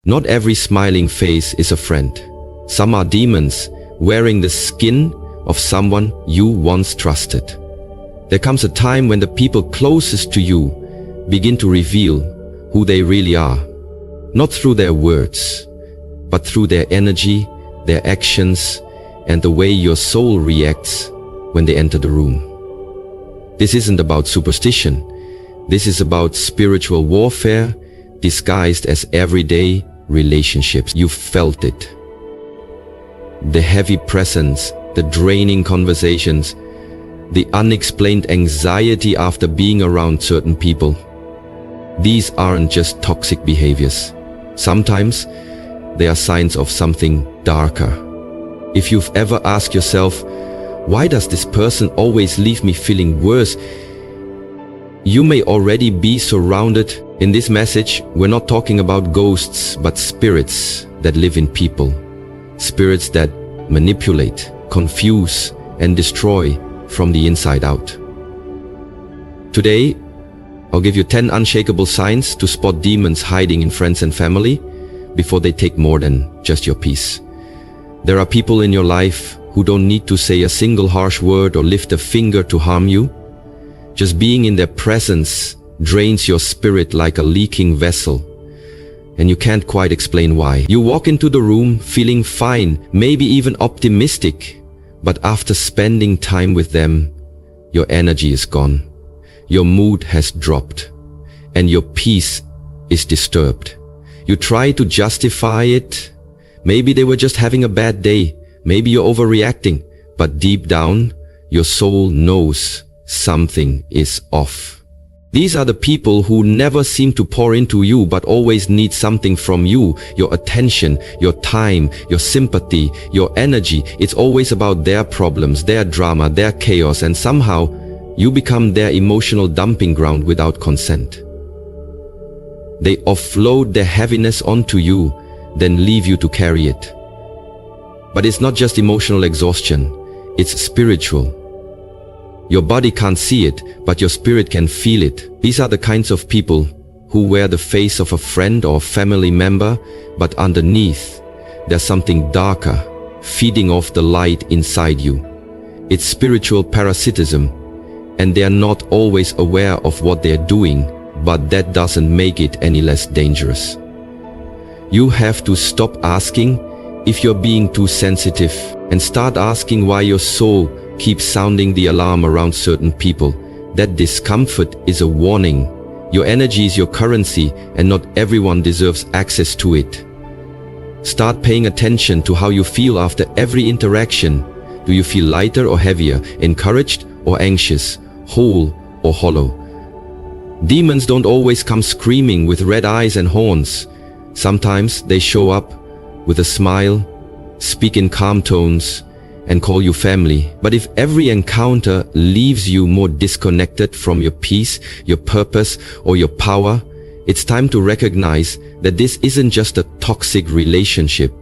Not every smiling face is a friend. Some are demons wearing the skin of someone you once trusted. There comes a time when the people closest to you begin to reveal who they really are. Not through their words, but through their energy, their actions, and the way your soul reacts when they enter the room. This isn't about superstition. This is about spiritual warfare disguised as everyday relationships. You felt it. The heavy presence, the draining conversations, the unexplained anxiety after being around certain people. These aren't just toxic behaviors. Sometimes they are signs of something darker. If you've ever asked yourself, why does this person always leave me feeling worse? You may already be surrounded. In this message, we're not talking about ghosts, but spirits that live in people. Spirits that manipulate, confuse, and destroy from the inside out. Today, I'll give you 10 unshakable signs to spot demons hiding in friends and family before they take more than just your peace. There are people in your life who don't need to say a single harsh word or lift a finger to harm you. Just being in their presence drains your spirit like a leaking vessel, and you can't quite explain why. You walk into the room feeling fine, maybe even optimistic, but after spending time with them, your energy is gone. Your mood has dropped, and your peace is disturbed. You try to justify it. Maybe they were just having a bad day. Maybe you're overreacting. But deep down, your soul knows something is off. These are the people who never seem to pour into you, but always need something from you. Your attention, your time, your sympathy, your energy. It's always about their problems, their drama, their chaos, and somehow you become their emotional dumping ground without consent. They offload their heaviness onto you, then leave you to carry it. But it's not just emotional exhaustion, it's spiritual. Your body can't see it, but your spirit can feel it. These are the kinds of people who wear the face of a friend or family member, but underneath, there's something darker, feeding off the light inside you. It's spiritual parasitism, and they are not always aware of what they're doing, but that doesn't make it any less dangerous. You have to stop asking if you're being too sensitive and start asking why your soul keeps sounding the alarm around certain people. That discomfort is a warning. Your energy is your currency, and not everyone deserves access to it. Start paying attention to how you feel after every interaction. Do you feel lighter or heavier, encouraged or anxious, whole or hollow? Demons don't always come screaming with red eyes and horns. Sometimes they show up with a smile, speak in calm tones, and call you family. But if every encounter leaves you more disconnected from your peace, your purpose, or your power, it's time to recognize that this isn't just a toxic relationship,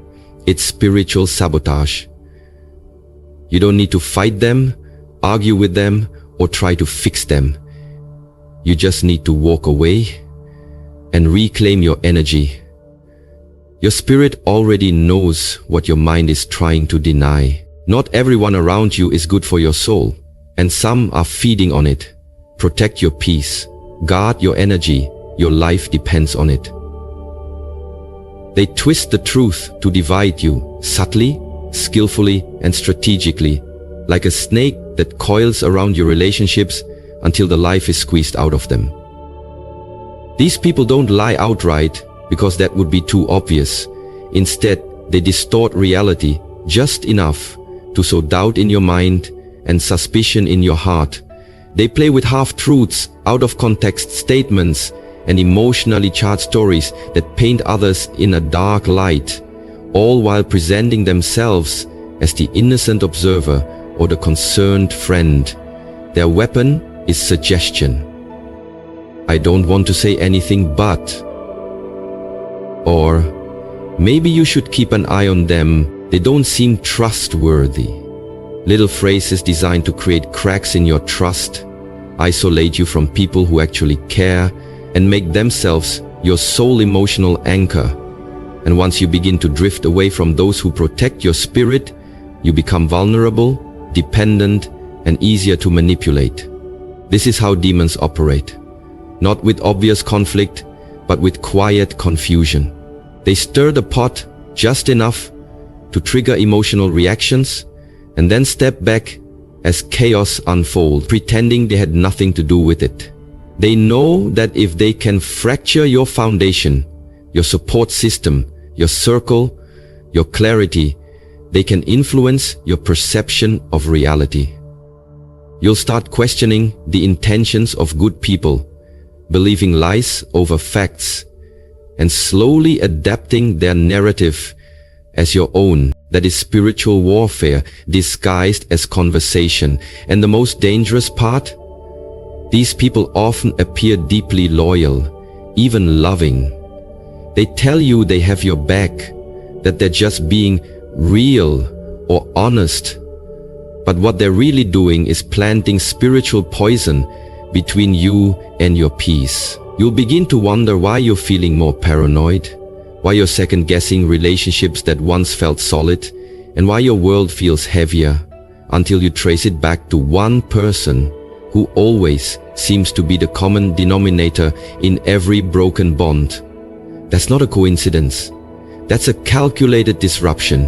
it's spiritual sabotage. You don't need to fight them, argue with them, or try to fix them. You just need to walk away and reclaim your energy. Your spirit already knows what your mind is trying to deny. Not everyone around you is good for your soul, and some are feeding on it. Protect your peace. Guard your energy. Your life depends on it. They twist the truth to divide you, subtly, skillfully, and strategically, like a snake that coils around your relationships until the life is squeezed out of them. These people don't lie outright because that would be too obvious. Instead, they distort reality just enough to sow doubt in your mind and suspicion in your heart. They play with half-truths, out-of-context statements, and emotionally charged stories that paint others in a dark light, all while presenting themselves as the innocent observer or the concerned friend. Their weapon is suggestion. I don't want to say anything but, or maybe you should keep an eye on them. They don't seem trustworthy. Little phrases designed to create cracks in your trust, isolate you from people who actually care, and make themselves your sole emotional anchor. And once you begin to drift away from those who protect your spirit, you become vulnerable, dependent, and easier to manipulate. This is how demons operate. Not with obvious conflict, but with quiet confusion. They stir the pot just enough to trigger emotional reactions and then step back as chaos unfolds, pretending they had nothing to do with it. They know that if they can fracture your foundation, your support system, your circle, your clarity, they can influence your perception of reality. You'll start questioning the intentions of good people, believing lies over facts, and slowly adapting their narrative as your own. That is spiritual warfare disguised as conversation. And the most dangerous part? These people often appear deeply loyal, even loving. They tell you they have your back, that they're just being real or honest. But what they're really doing is planting spiritual poison between you and your peace. You'll begin to wonder why you're feeling more paranoid, why you're second-guessing relationships that once felt solid, and why your world feels heavier, until you trace it back to one person who always seems to be the common denominator in every broken bond. That's not a coincidence. That's a calculated disruption.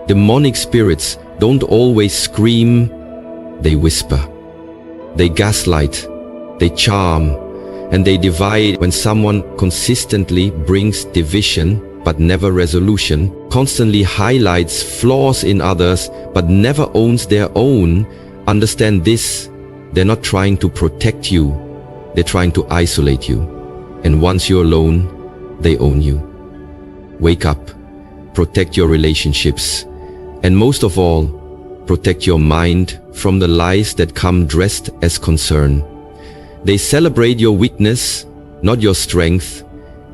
Demonic spirits don't always scream, they whisper. They gaslight, they charm, and they divide. When someone consistently brings division but never resolution, constantly highlights flaws in others but never owns their own, understand this: they're not trying to protect you, they're trying to isolate you. And once you're alone, they own you. Wake up, protect your relationships, and most of all, protect your mind from the lies that come dressed as concern. They celebrate your weakness, not your strength,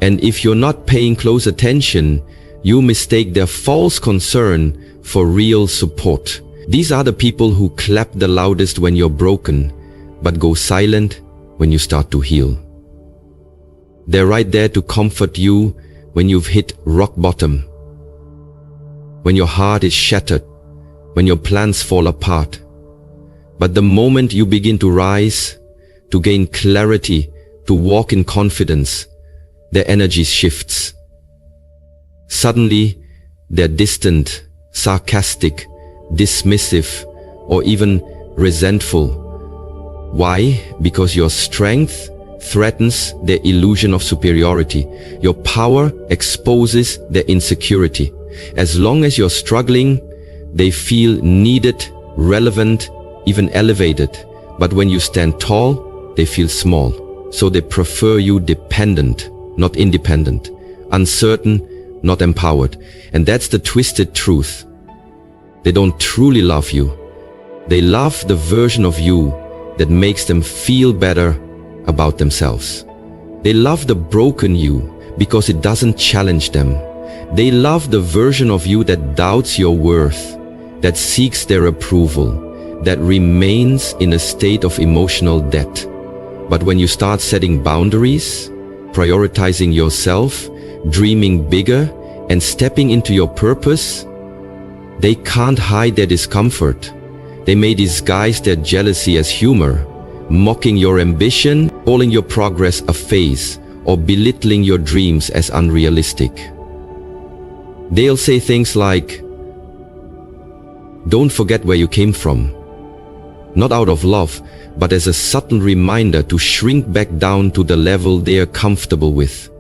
and if you're not paying close attention, you mistake their false concern for real support. These are the people who clap the loudest when you're broken, but go silent when you start to heal. They're right there to comfort you when you've hit rock bottom, when your heart is shattered, when your plans fall apart. But the moment you begin to rise, to gain clarity, to walk in confidence, their energy shifts. Suddenly, they're distant, sarcastic, dismissive, or even resentful. Why? Because your strength threatens their illusion of superiority. Your power exposes their insecurity. As long as you're struggling, they feel needed, relevant, even elevated. But when you stand tall, they feel small. So they prefer you dependent, not independent, uncertain, not empowered. And that's the twisted truth. They don't truly love you. They love the version of you that makes them feel better about themselves. They love the broken you because it doesn't challenge them. They love the version of you that doubts your worth, that seeks their approval, that remains in a state of emotional debt. But when you start setting boundaries, prioritizing yourself, dreaming bigger, and stepping into your purpose, they can't hide their discomfort. They may disguise their jealousy as humor, mocking your ambition, calling your progress a phase, or belittling your dreams as unrealistic. They'll say things like, "Don't forget where you came from." Not out of love, but as a subtle reminder to shrink back down to the level they are comfortable with.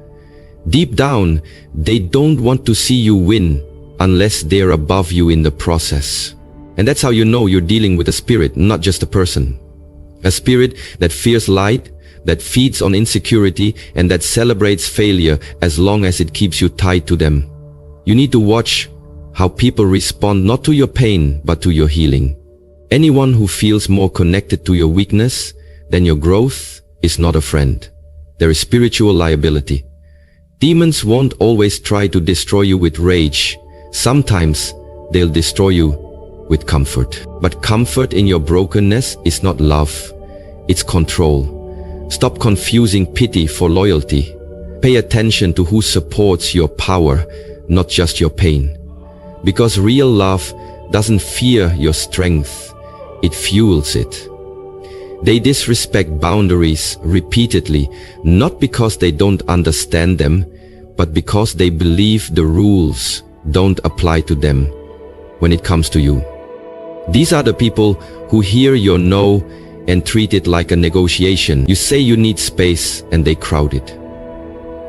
Deep down, they don't want to see you win unless they're above you in the process. And that's how you know you're dealing with a spirit, not just a person. A spirit that fears light, that feeds on insecurity, and that celebrates failure as long as it keeps you tied to them. You need to watch how people respond not to your pain, but to your healing. Anyone who feels more connected to your weakness than your growth is not a friend. There is spiritual liability. Demons won't always try to destroy you with rage. Sometimes they'll destroy you with comfort. But comfort in your brokenness is not love, it's control. Stop confusing pity for loyalty. Pay attention to who supports your power, not just your pain. Because real love doesn't fear your strength, it fuels it. They disrespect boundaries repeatedly, not because they don't understand them, but because they believe the rules don't apply to them when it comes to you. These are the people who hear your no and treat it like a negotiation. You say you need space and they crowd it.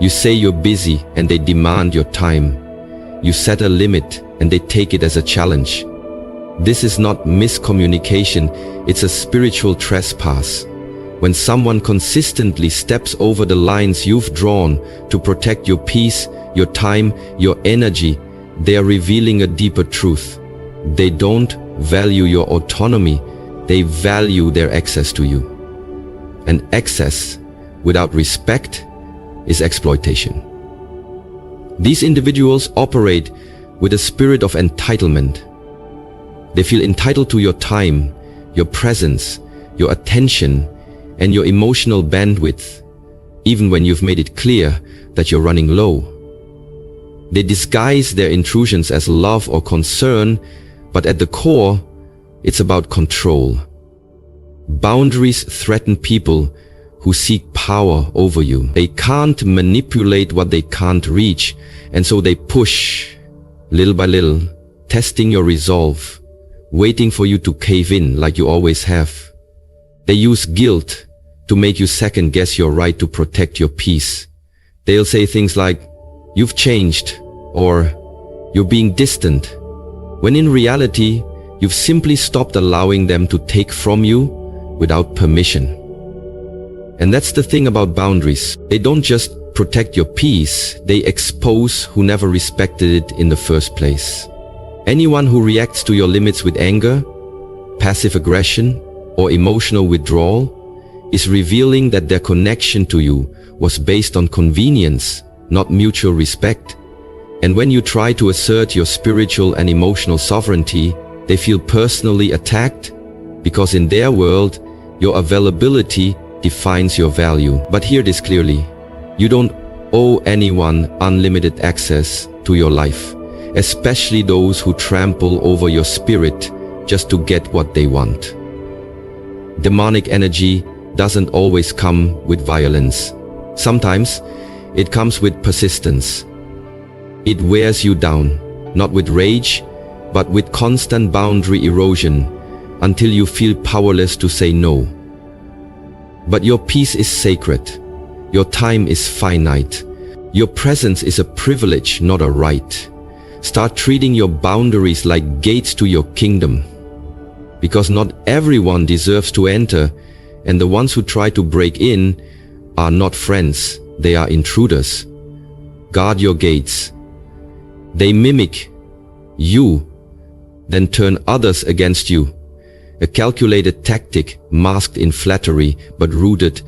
You say you're busy and they demand your time. You set a limit and they take it as a challenge. This is not miscommunication, it's a spiritual trespass. When someone consistently steps over the lines you've drawn to protect your peace, your time, your energy, they are revealing a deeper truth. They don't value your autonomy, they value their access to you. And access without respect is exploitation. These individuals operate with a spirit of entitlement. They feel entitled to your time, your presence, your attention, and your emotional bandwidth, even when you've made it clear that you're running low. They disguise their intrusions as love or concern, but at the core, it's about control. Boundaries threaten people who seek power over you. They can't manipulate what they can't reach, and so they push, little by little, testing your resolve, waiting for you to cave in like you always have. They use guilt to make you second-guess your right to protect your peace. They'll say things like, "You've changed," or "You're being distant," when in reality, you've simply stopped allowing them to take from you without permission. And that's the thing about boundaries. They don't just protect your peace, they expose who never respected it in the first place. Anyone who reacts to your limits with anger, passive aggression, or emotional withdrawal is revealing that their connection to you was based on convenience, not mutual respect. And when you try to assert your spiritual and emotional sovereignty, they feel personally attacked because in their world, your availability defines your value. But hear this clearly. You don't owe anyone unlimited access to your life, especially those who trample over your spirit just to get what they want. Demonic energy doesn't always come with violence. Sometimes it comes with persistence. It wears you down, not with rage, but with constant boundary erosion until you feel powerless to say no. But your peace is sacred. Your time is finite. Your presence is a privilege, not a right. Start treating your boundaries like gates to your kingdom. Because not everyone deserves to enter, and the ones who try to break in are not friends, they are intruders. Guard your gates. They mimic you, then turn others against you. A calculated tactic masked in flattery but rooted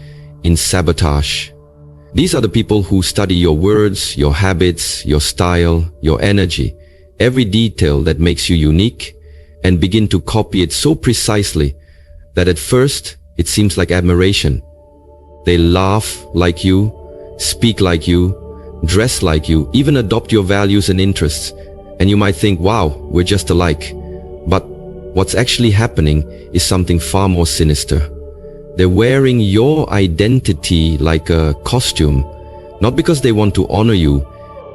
in sabotage. These are the people who study your words, your habits, your style, your energy, every detail that makes you unique, and begin to copy it so precisely that at first it seems like admiration. They laugh like you, speak like you, dress like you, even adopt your values and interests, and you might think, wow, we're just alike. But what's actually happening is something far more sinister. They're wearing your identity like a costume, not because they want to honor you,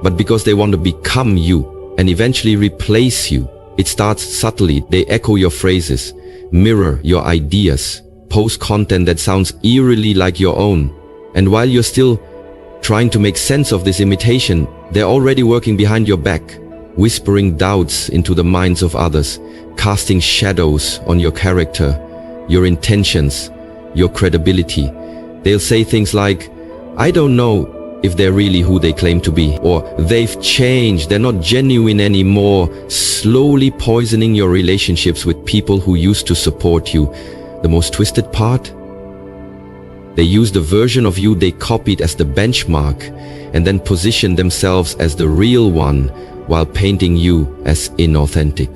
but because they want to become you and eventually replace you. It starts subtly. They echo your phrases, mirror your ideas, post content that sounds eerily like your own. And while you're still trying to make sense of this imitation, they're already working behind your back, whispering doubts into the minds of others, casting shadows on your character, your intentions, your credibility. They'll say things like, "I don't know if they're really who they claim to be," or "They've changed, they're not genuine anymore," slowly poisoning your relationships with people who used to support you. The most twisted part? They use the version of you they copied as the benchmark and then position themselves as the real one while painting you as inauthentic.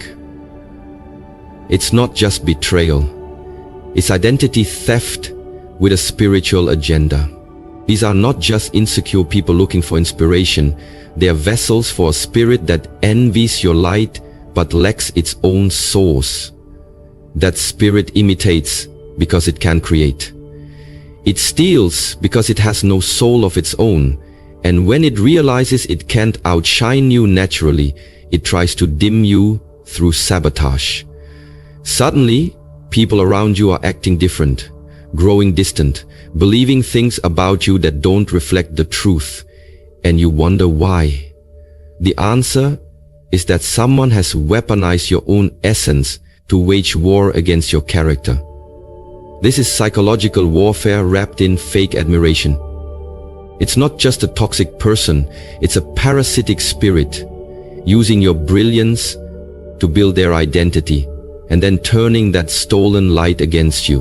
It's not just betrayal. It's identity theft with a spiritual agenda. These are not just insecure people looking for inspiration. They are vessels for a spirit that envies your light but lacks its own source. That spirit imitates because it can create. It steals because it has no soul of its own. And when it realizes it can't outshine you naturally, it tries to dim you through sabotage. Suddenly, people around you are acting different, growing distant, believing things about you that don't reflect the truth, and you wonder why. The answer is that someone has weaponized your own essence to wage war against your character. This is psychological warfare wrapped in fake admiration. It's not just a toxic person, it's a parasitic spirit, using your brilliance to build their identity, and then turning that stolen light against you.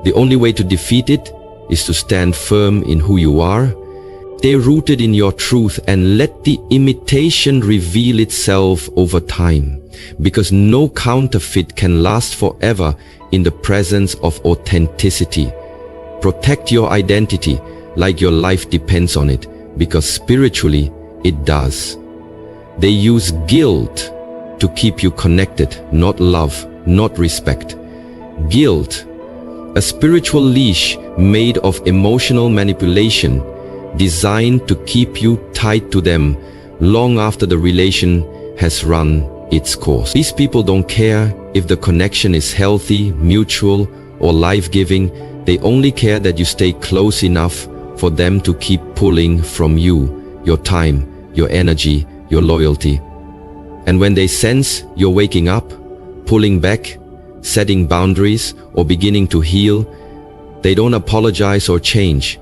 The only way to defeat it is to stand firm in who you are, stay rooted in your truth, and let the imitation reveal itself over time, because no counterfeit can last forever in the presence of authenticity. Protect your identity like your life depends on it, because spiritually it does. They use guilt to keep you connected, not love, not respect. Guilt, a spiritual leash made of emotional manipulation, designed to keep you tied to them long after the relation has run its course. These people don't care if the connection is healthy, mutual, or life-giving. They only care that you stay close enough for them to keep pulling from you, your time, your energy, your loyalty. And when they sense you're waking up, pulling back, setting boundaries, or beginning to heal, they don't apologize or change.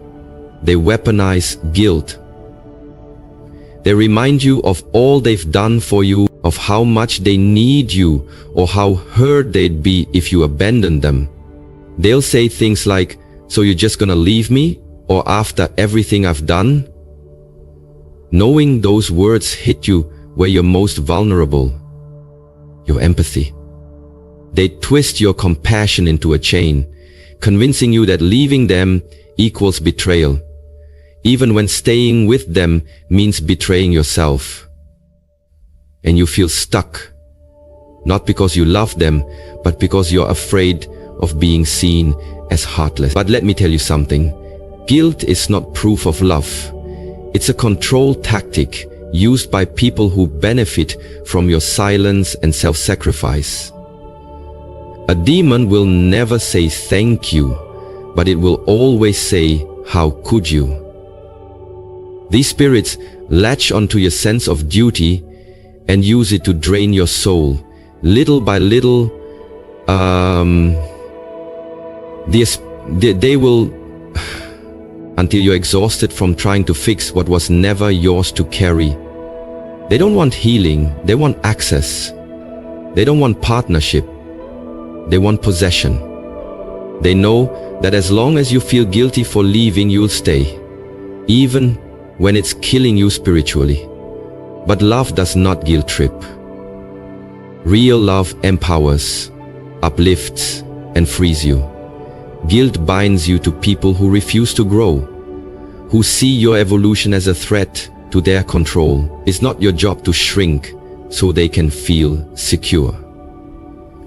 They weaponize guilt. They remind you of all they've done for you, of how much they need you, or how hurt they'd be if you abandoned them. They'll say things like, "So you're just gonna leave me? Or after everything I've done?" Knowing those words hit you where you're most vulnerable, your empathy. They twist your compassion into a chain, convincing you that leaving them equals betrayal, even when staying with them means betraying yourself. And you feel stuck, not because you love them, but because you're afraid of being seen as heartless. But let me tell you something. Guilt is not proof of love. It's a control tactic used by people who benefit from your silence and self-sacrifice. A demon will never say thank you, but it will always say, "How could you?" These spirits latch onto your sense of duty and use it to drain your soul. Little by little, they will, until you're exhausted from trying to fix what was never yours to carry. They don't want healing, they want access. They don't want partnership, they want possession. They know that as long as you feel guilty for leaving, you'll stay, even when it's killing you spiritually. But love does not guilt trip. Real love empowers, uplifts, and frees you. Guilt binds you to people who refuse to grow, who see your evolution as a threat to their control. It's not your job to shrink so they can feel secure.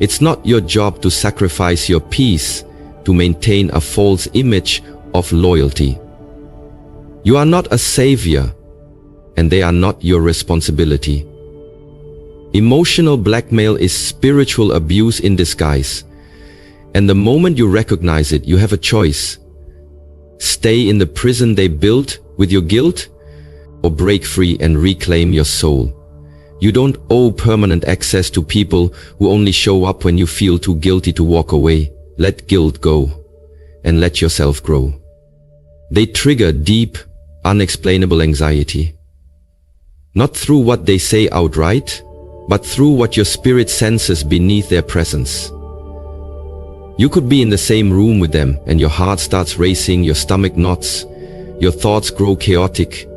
It's not your job to sacrifice your peace to maintain a false image of loyalty. You are not a savior, and they are not your responsibility. Emotional blackmail is spiritual abuse in disguise, and the moment you recognize it, you have a choice. Stay in the prison they built with your guilt, or break free and reclaim your soul. You don't owe permanent access to people who only show up when you feel too guilty to walk away. Let guilt go and let yourself grow. They trigger deep, unexplainable anxiety. Not through what they say outright, but through what your spirit senses beneath their presence. You could be in the same room with them and your heart starts racing, your stomach knots, your thoughts grow chaotic,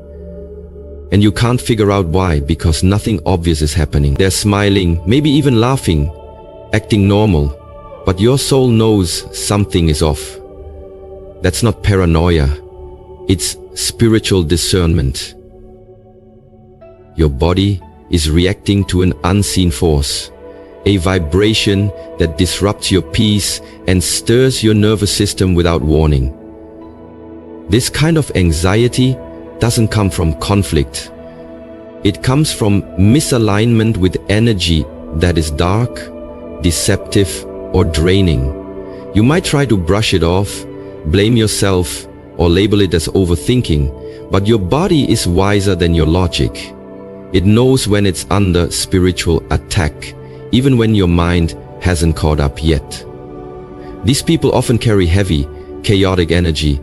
and you can't figure out why, because nothing obvious is happening. They're smiling, maybe even laughing, acting normal, but your soul knows something is off. That's not paranoia, It's spiritual discernment. Your body is reacting to an unseen force, a vibration that disrupts your peace and stirs your nervous system without warning. This kind of anxiety doesn't come from conflict. It comes from misalignment with energy that is dark, deceptive, or draining. You might try to brush it off, blame yourself, or label it as overthinking, but your body is wiser than your logic. It knows when it's under spiritual attack, even when your mind hasn't caught up yet. These people often carry heavy, chaotic energy,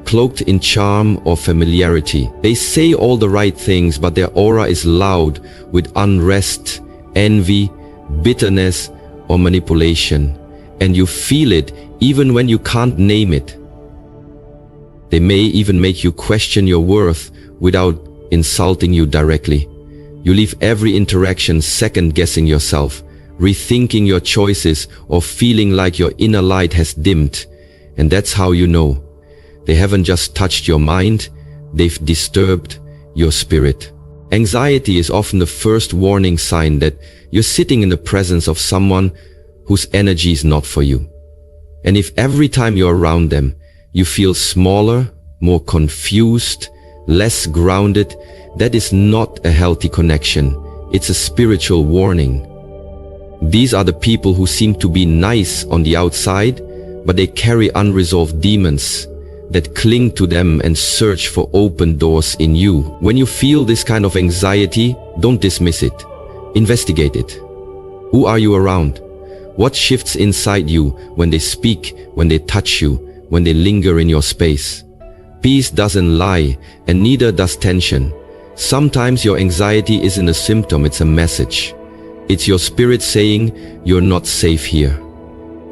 cloaked in charm or familiarity. They say all the right things, but their aura is loud with unrest, envy, bitterness, or manipulation, and you feel it even when you can't name it. They may even make you question your worth without insulting you directly. You leave every interaction second-guessing yourself, rethinking your choices, or feeling like your inner light has dimmed. And that's how you know. They haven't just touched your mind, they've disturbed your spirit. Anxiety is often the first warning sign that you're sitting in the presence of someone whose energy is not for you. And if every time you're around them, you feel smaller, more confused, less grounded, that is not a healthy connection. It's a spiritual warning. These are the people who seem to be nice on the outside, but they carry unresolved demons that cling to them and search for open doors in you. When you feel this kind of anxiety, don't dismiss it. Investigate it. Who are you around? What shifts inside you when they speak, when they touch you, when they linger in your space? Peace doesn't lie, and neither does tension. Sometimes your anxiety isn't a symptom, it's a message. It's your spirit saying, you're not safe here.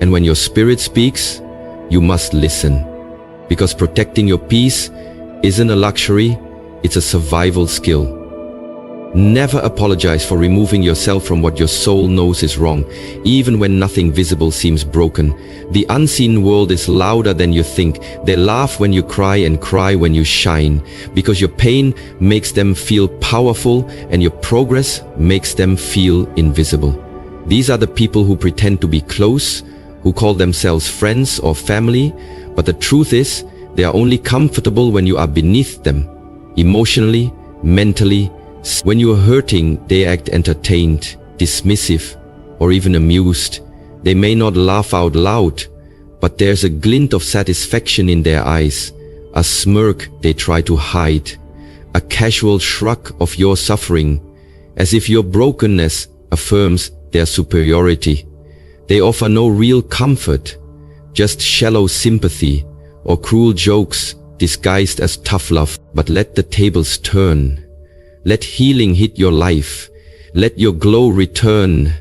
And when your spirit speaks, you must listen. Because protecting your peace isn't a luxury, it's a survival skill. Never apologize for removing yourself from what your soul knows is wrong, even when nothing visible seems broken. The unseen world is louder than you think. They laugh when you cry and cry when you shine, because your pain makes them feel powerful and your progress makes them feel invisible. These are the people who pretend to be close, who call themselves friends or family, but the truth is, they are only comfortable when you are beneath them, emotionally, mentally. When you are hurting, they act entertained, dismissive, or even amused. They may not laugh out loud, but there's a glint of satisfaction in their eyes, a smirk they try to hide, a casual shrug of your suffering, as if your brokenness affirms their superiority. They offer no real comfort, just shallow sympathy or cruel jokes disguised as tough love. But let the tables turn. Let healing hit your life. Let your glow return.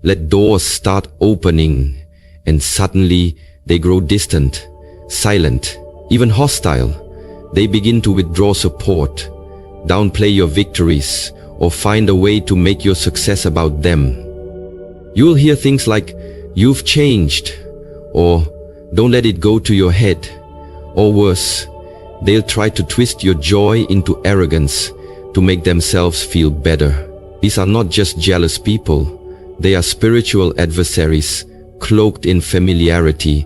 Let doors start opening, and suddenly they grow distant, silent, even hostile. They begin to withdraw support, downplay your victories, or find a way to make your success about them. You'll hear things like, "You've changed," or "Don't let it go to your head." Or worse, they'll try to twist your joy into arrogance to make themselves feel better. These are not just jealous people. They are spiritual adversaries, cloaked in familiarity,